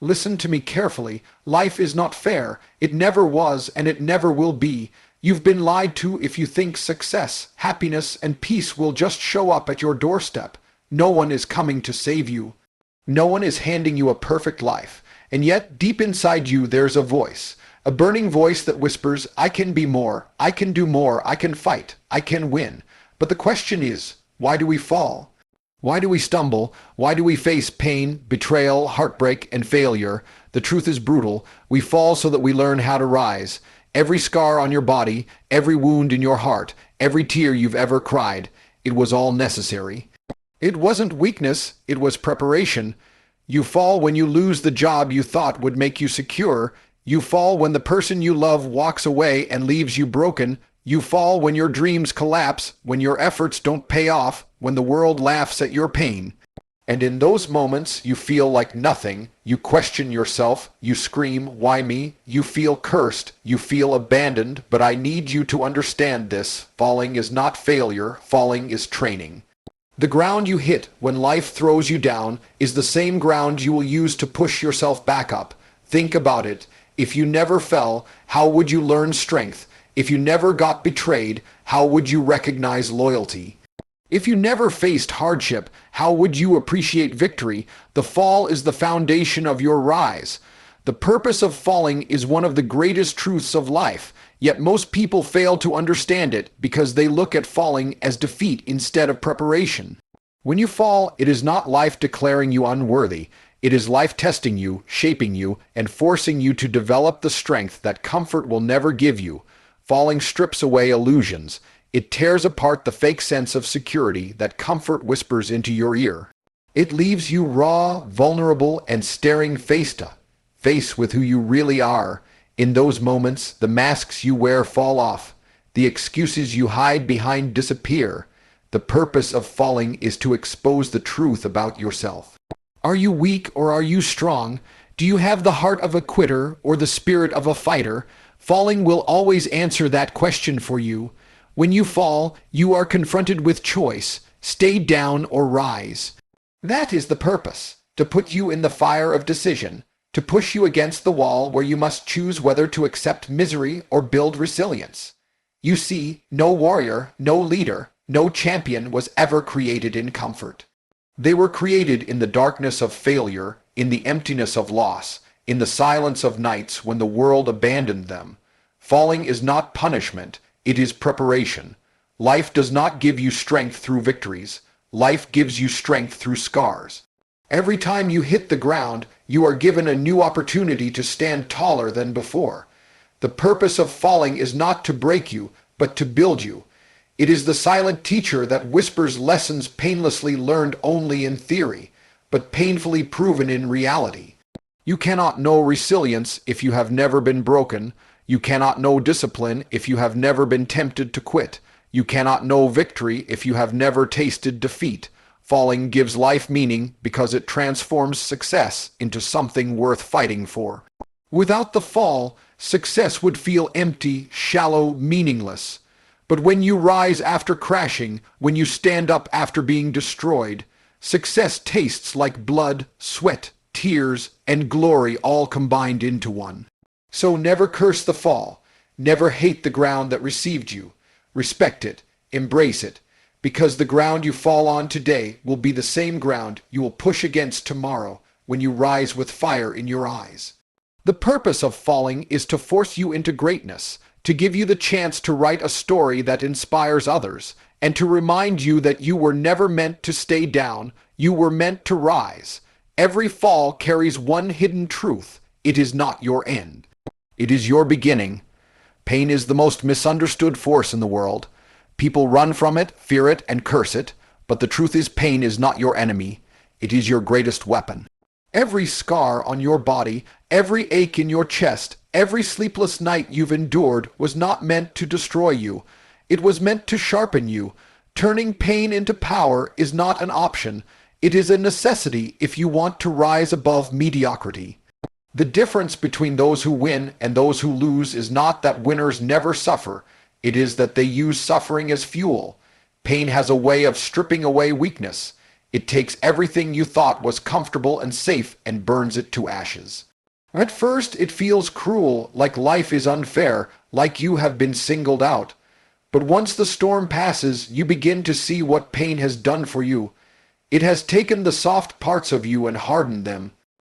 Listen to me carefully. Life is not fair. It never was, and it never will be. You've been lied to if you think success, happiness, and peace will just show up at your doorstep. No one is coming to save you. No one is handing you a perfect life. And yet, deep inside you, there's a voice. A burning voice that whispers, I can be more, I can do more, I can fight, I can win. But the question is, why do we fall? Why do we stumble? Why do we face pain, betrayal, heartbreak, and failure? The truth is brutal. We fall so that we learn how to rise. Every scar on your body, every wound in your heart, every tear you've ever cried, it was all necessary. It wasn't weakness, it was preparation. You fall when you lose the job you thought would make you secure. You fall when the person you love walks away and leaves you broken. You fall when your dreams collapse, when your efforts don't pay off, when the world laughs at your pain. And in those moments, you feel like nothing. You question yourself. You scream, why me? You feel cursed. You feel abandoned. But I need you to understand this. Falling is not failure. Falling is training. The ground you hit when life throws you down is the same ground you will use to push yourself back up. Think about it. If you never fell, how would you learn strength? If you never got betrayed, how would you recognize loyalty? If you never faced hardship, how would you appreciate victory? The fall is the foundation of your rise. The purpose of falling is one of the greatest truths of life, yet most people fail to understand it because they look at falling as defeat instead of preparation. When you fall, it is not life declaring you unworthy. It is life testing you, shaping you, and forcing you to develop the strength that comfort will never give you. Falling strips away illusions. It tears apart the fake sense of security that comfort whispers into your ear. It leaves you raw, vulnerable, and staring face to face with who you really are. In those moments, the masks you wear fall off. The excuses you hide behind disappear. The purpose of falling is to expose the truth about yourself. Are you weak or are you strong? Do you have the heart of a quitter or the spirit of a fighter? Falling will always answer that question for you. When you fall, you are confronted with choice. Stay down or rise. That is the purpose, to put you in the fire of decision, to push you against the wall where you must choose whether to accept misery or build resilience. You see, no warrior, no leader, no champion was ever created in comfort. They were created in the darkness of failure, in the emptiness of loss, in the silence of nights when the world abandoned them. Falling is not punishment, it is preparation. Life does not give you strength through victories. Life gives you strength through scars. Every time you hit the ground, you are given a new opportunity to stand taller than before. The purpose of falling is not to break you, but to build you. It is the silent teacher that whispers lessons painlessly learned only in theory, but painfully proven in reality. You cannot know resilience if you have never been broken. You cannot know discipline if you have never been tempted to quit. You cannot know victory if you have never tasted defeat. Falling gives life meaning because it transforms success into something worth fighting for. Without the fall, success would feel empty, shallow, meaningless. But when you rise after crashing, when you stand up after being destroyed, success tastes like blood, sweat, tears, and glory all combined into one. So never curse the fall. Never hate the ground that received you. Respect it. Embrace it. Because the ground you fall on today will be the same ground you will push against tomorrow when you rise with fire in your eyes. The purpose of falling is to force you into greatness, to give you the chance to write a story that inspires others, and to remind you that you were never meant to stay down, you were meant to rise. Every fall carries one hidden truth. It is not your end. It is your beginning. Pain is the most misunderstood force in the world. People run from it, fear it, and curse it, but the truth is pain is not your enemy. It is your greatest weapon. Every scar on your body, every ache in your chest, every sleepless night you've endured was not meant to destroy you. It was meant to sharpen you. Turning pain into power is not an option. It is a necessity if you want to rise above mediocrity. The difference between those who win and those who lose is not that winners never suffer. It is that they use suffering as fuel. Pain has a way of stripping away weakness. It takes everything you thought was comfortable and safe and burns it to ashes. At first, it feels cruel, like life is unfair, like you have been singled out. But once the storm passes, you begin to see what pain has done for you. It has taken the soft parts of you and hardened them.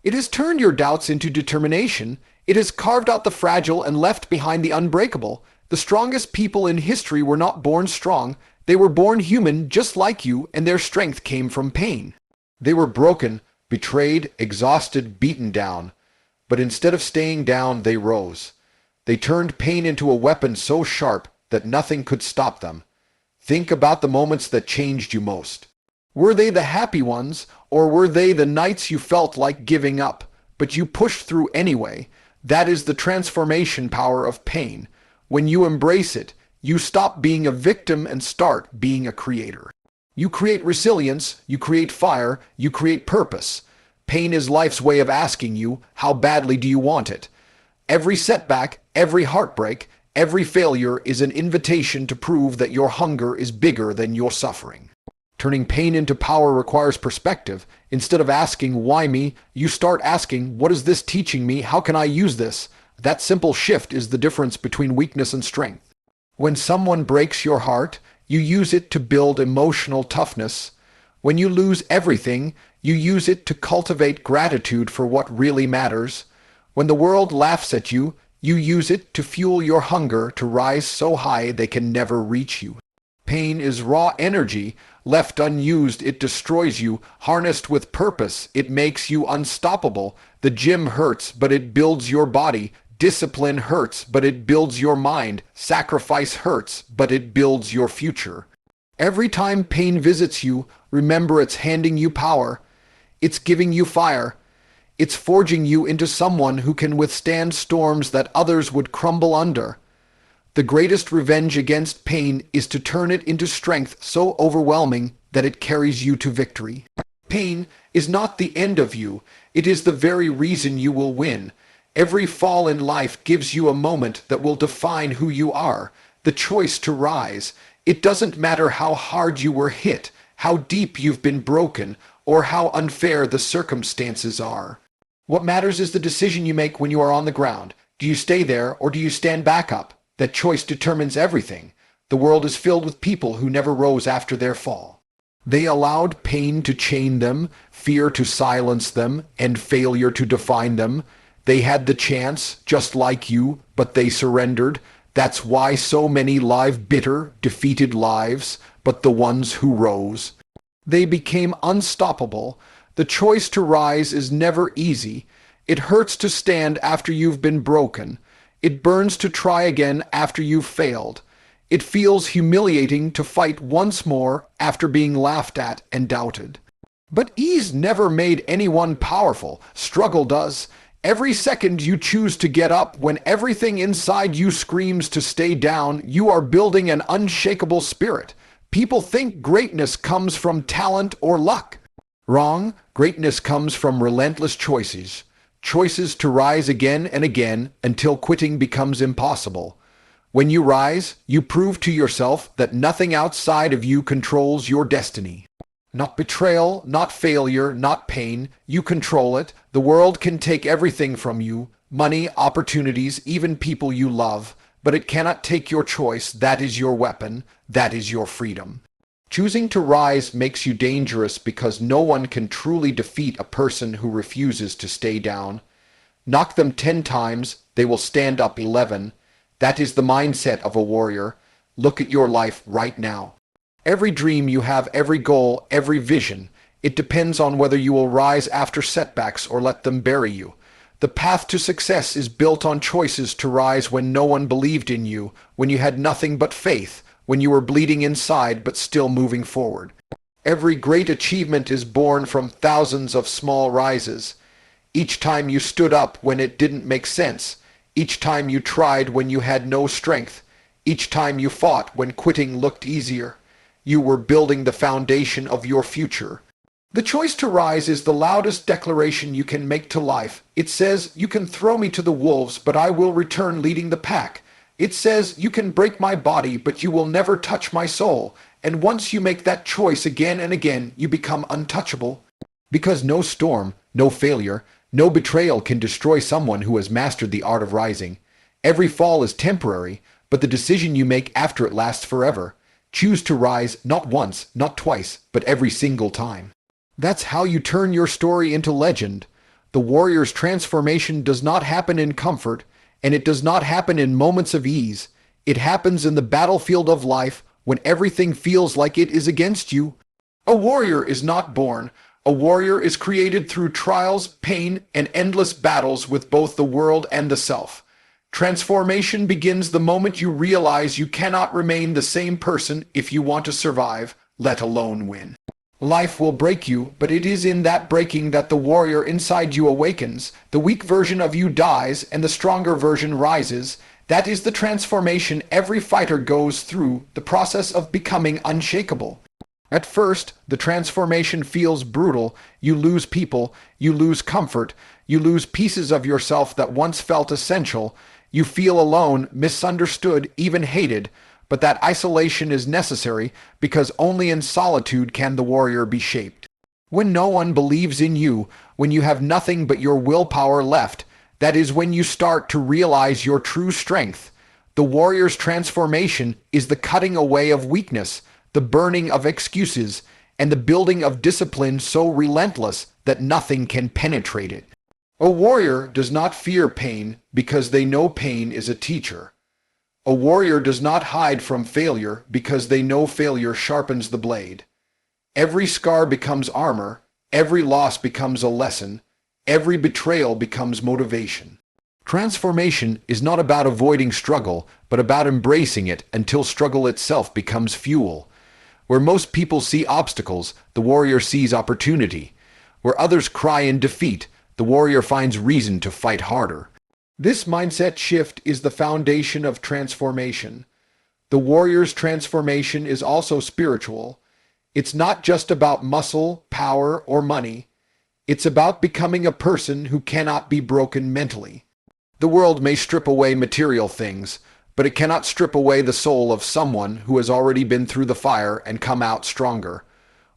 It has turned your doubts into determination. It has carved out the fragile and left behind the unbreakable. The strongest people in history were not born strong. They were born human, just like you, and their strength came from pain. They were broken, betrayed, exhausted, beaten down. But instead of staying down, they rose. They turned pain into a weapon so sharp that nothing could stop them. Think about the moments that changed you most. Were they the happy ones, or were they the nights you felt like giving up, but you pushed through anyway? That is the transformation power of pain. When you embrace it, you stop being a victim and start being a creator. You create resilience, you create fire, you create purpose. Pain is life's way of asking you, how badly do you want it? Every setback, every heartbreak, every failure is an invitation to prove that your hunger is bigger than your suffering. Turning pain into power requires perspective. Instead of asking, why me, you start asking, what is this teaching me? How can I use this? That simple shift is the difference between weakness and strength. When someone breaks your heart, you use it to build emotional toughness. When you lose everything, you use it to cultivate gratitude for what really matters. When the world laughs at you, you use it to fuel your hunger to rise so high they can never reach you. Pain is raw energy. Left unused, it destroys you. Harnessed with purpose, it makes you unstoppable. The gym hurts, but it builds your body. Discipline hurts, but it builds your mind. Sacrifice hurts, but it builds your future. Every time pain visits you, remember it's handing you power. It's giving you fire. It's forging you into someone who can withstand storms that others would crumble under. The greatest revenge against pain is to turn it into strength so overwhelming that it carries you to victory. Pain is not the end of you. It is the very reason you will win. Every fall in life gives you a moment that will define who you are, the choice to rise. It doesn't matter how hard you were hit, how deep you've been broken, or how unfair the circumstances are. What matters is the decision you make when you are on the ground. Do you stay there or do you stand back up? That choice determines everything. The world is filled with people who never rose after their fall. They allowed pain to chain them, fear to silence them, and failure to define them. They had the chance, just like you, but they surrendered. That's why so many live bitter, defeated lives, but the ones who rose. They became unstoppable. The choice to rise is never easy. It hurts to stand after you've been broken. It burns to try again after you've failed. It feels humiliating to fight once more after being laughed at and doubted. But ease never made anyone powerful. Struggle does. Every second you choose to get up when everything inside you screams to stay down, you are building an unshakable spirit. People think greatness comes from talent or luck. Wrong. Greatness comes from relentless choices. Choices to rise again and again until quitting becomes impossible. When you rise, you prove to yourself that nothing outside of you controls your destiny. Not betrayal, not failure, not pain. You control it. The world can take everything from you, money, opportunities, even people you love, but it cannot take your choice. That is your weapon. That is your freedom. Choosing to rise makes you dangerous because no one can truly defeat a person who refuses to stay down. Knock them 10 times, they will stand up 11. That is the mindset of a warrior. Look at your life right now. Every dream you have, every goal, every vision, it depends on whether you will rise after setbacks or let them bury you. The path to success is built on choices to rise when no one believed in you, when you had nothing but faith, when you were bleeding inside but still moving forward. Every great achievement is born from thousands of small rises. Each time you stood up when it didn't make sense. Each time you tried when you had no strength. Each time you fought when quitting looked easier. You were building the foundation of your future. The choice to rise is the loudest declaration you can make to life. It says, you can throw me to the wolves, but I will return leading the pack. It says, you can break my body, but you will never touch my soul. And once you make that choice again and again, you become untouchable. Because no storm, no failure, no betrayal can destroy someone who has mastered the art of rising. Every fall is temporary, but the decision you make after it lasts forever. Choose to rise not once, not twice, but every single time. That's how you turn your story into legend. The warrior's transformation does not happen in comfort, and it does not happen in moments of ease. It happens in the battlefield of life when everything feels like it is against you. A warrior is not born. A warrior is created through trials, pain, and endless battles with both the world and the self. Transformation begins the moment you realize you cannot remain the same person if you want to survive, let alone win. Life will break you, but it is in that breaking that the warrior inside you awakens. The weak version of you dies, and the stronger version rises. That is the transformation every fighter goes through, the process of becoming unshakable. At first, the transformation feels brutal. You lose people, you lose comfort, you lose pieces of yourself that once felt essential. You feel alone, misunderstood, even hated. But that isolation is necessary because only in solitude can the warrior be shaped. When no one believes in you, when you have nothing but your willpower left, that is when you start to realize your true strength. The warrior's transformation is the cutting away of weakness, the burning of excuses, and the building of discipline so relentless that nothing can penetrate it. A warrior does not fear pain because they know pain is a teacher. A warrior does not hide from failure because they know failure sharpens the blade. Every scar becomes armor, every loss becomes a lesson, every betrayal becomes motivation. Transformation is not about avoiding struggle, but about embracing it until struggle itself becomes fuel. Where most people see obstacles, the warrior sees opportunity. Where others cry in defeat, the warrior finds reason to fight harder. This mindset shift is the foundation of transformation. The warrior's transformation is also spiritual. It's not just about muscle, power, or money. It's about becoming a person who cannot be broken mentally. The world may strip away material things, but it cannot strip away the soul of someone who has already been through the fire and come out stronger.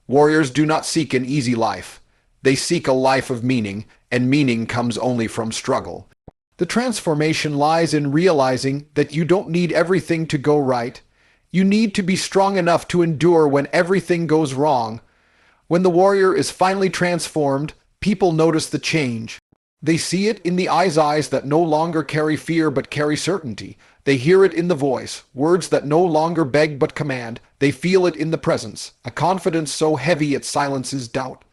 Warriors do not seek an easy life. They seek a life of meaning, and meaning comes only from struggle. The transformation lies in realizing that you don't need everything to go right. You need to be strong enough to endure when everything goes wrong. When the warrior is finally transformed, people notice the change. They see it in the eyes that no longer carry fear but carry certainty. They hear it in the voice, words that no longer beg but command. They feel it in the presence, a confidence so heavy it silences doubt.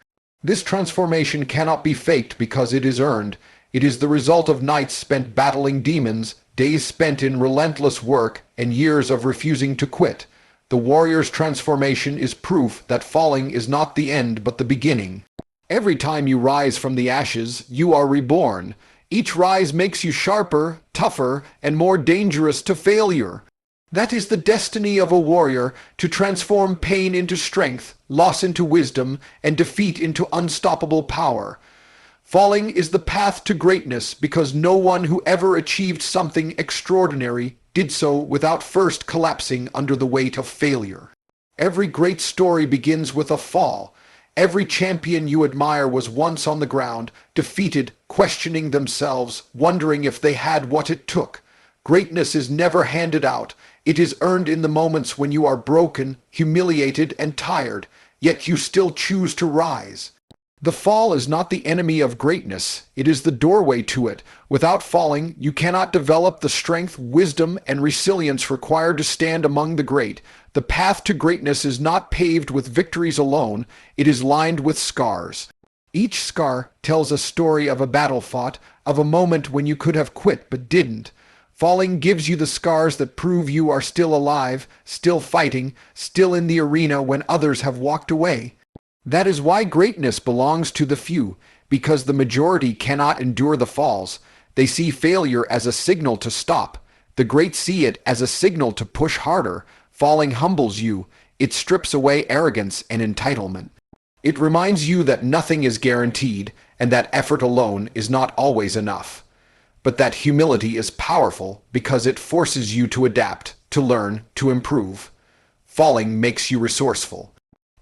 This transformation cannot be faked because it is earned. It is the result of nights spent battling demons, days spent in relentless work, and years of refusing to quit. The warrior's transformation is proof that falling is not the end but the beginning. Every time you rise from the ashes, you are reborn. Each rise makes you sharper, tougher, and more dangerous to failure. That is the destiny of a warrior, to transform pain into strength, loss into wisdom, and defeat into unstoppable power. Falling is the path to greatness because no one who ever achieved something extraordinary did so without first collapsing under the weight of failure. Every great story begins with a fall. Every champion you admire was once on the ground, defeated, questioning themselves, wondering if they had what it took. Greatness is never handed out. It is earned in the moments when you are broken, humiliated, and tired, yet you still choose to rise. The fall is not the enemy of greatness. It is the doorway to it. Without falling, you cannot develop the strength, wisdom, and resilience required to stand among the great. The path to greatness is not paved with victories alone. It is lined with scars. Each scar tells a story of a battle fought, of a moment when you could have quit but didn't. Falling gives you the scars that prove you are still alive, still fighting, still in the arena when others have walked away. That is why greatness belongs to the few, because the majority cannot endure the falls. They see failure as a signal to stop. The great see it as a signal to push harder. Falling humbles you. It strips away arrogance and entitlement. It reminds you that nothing is guaranteed, and that effort alone is not always enough. But that humility is powerful because it forces you to adapt, to learn, to improve. falling makes you resourceful.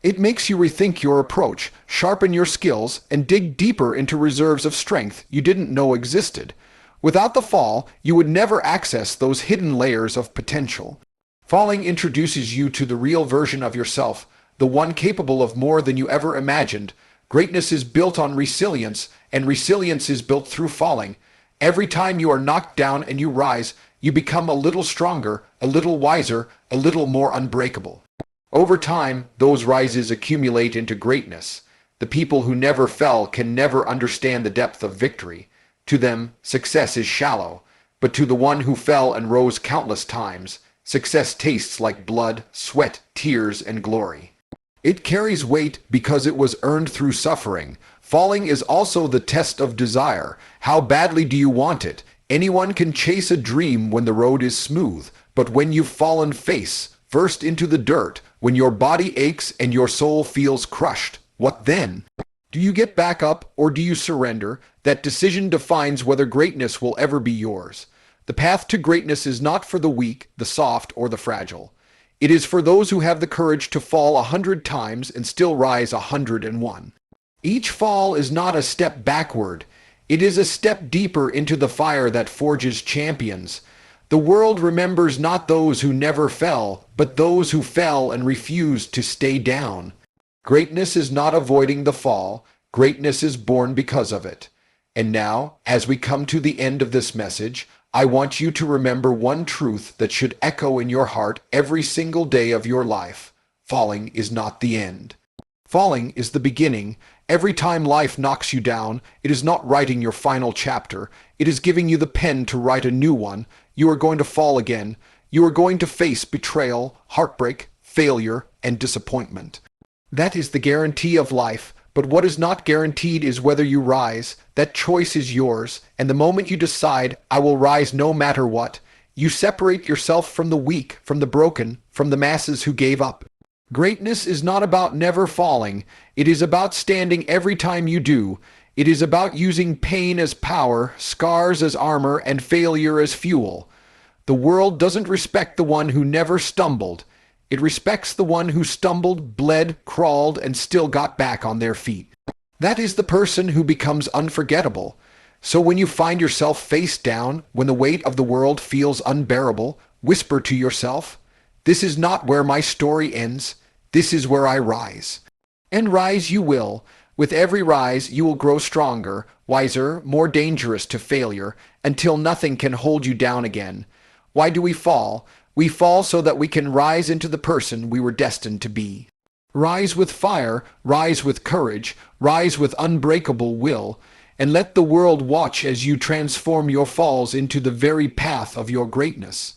It makes you rethink your approach, sharpen your skills, and dig deeper into reserves of strength you didn't know existed. Without the fall, you would never access those hidden layers of potential. Falling introduces you to the real version of yourself, the one capable of more than you ever imagined. Greatness is built on resilience, and resilience is built through falling. Every time you are knocked down and you rise, you become a little stronger, a little wiser, a little more unbreakable. Over time, those rises accumulate into greatness. The people who never fell can never understand the depth of victory. To them, success is shallow, but to the one who fell and rose countless times, success tastes like blood, sweat, tears, and glory. It carries weight because it was earned through suffering. Falling is also the test of desire. How badly do you want it? Anyone can chase a dream when the road is smooth, but when you've fallen face first into the dirt, when your body aches and your soul feels crushed, what then? Do you get back up or do you surrender? That decision defines whether greatness will ever be yours. The path to greatness is not for the weak, the soft, or the fragile. It is for those who have the courage to fall 100 times and still rise 101. Each fall is not a step backward. It is a step deeper into the fire that forges champions. The world remembers not those who never fell, but those who fell and refused to stay down. Greatness is not avoiding the fall. Greatness is born because of it. And now, as we come to the end of this message, I want you to remember one truth that should echo in your heart every single day of your life. Falling is not the end. Falling is the beginning. Every time life knocks you down, it is not writing your final chapter. It is giving you the pen to write a new one. You are going to fall again. You are going to face betrayal, heartbreak, failure, and disappointment. That is the guarantee of life. But what is not guaranteed is whether you rise. That choice is yours, and the moment you decide, I will rise no matter what, you separate yourself from the weak, from the broken, from the masses who gave up. Greatness is not about never falling. It is about standing every time you do. It is about using pain as power, scars as armor, and failure as fuel. The world doesn't respect the one who never stumbled. It respects the one who stumbled, bled, crawled, and still got back on their feet. That is the person who becomes unforgettable. So when you find yourself face down, when the weight of the world feels unbearable, whisper to yourself, "This is not where my story ends. This is where I rise." And rise you will. With every rise, you will grow stronger, wiser, more dangerous to failure, until nothing can hold you down again. Why do we fall? We fall so that we can rise into the person we were destined to be. Rise with fire, rise with courage, rise with unbreakable will, and let the world watch as you transform your falls into the very path of your greatness.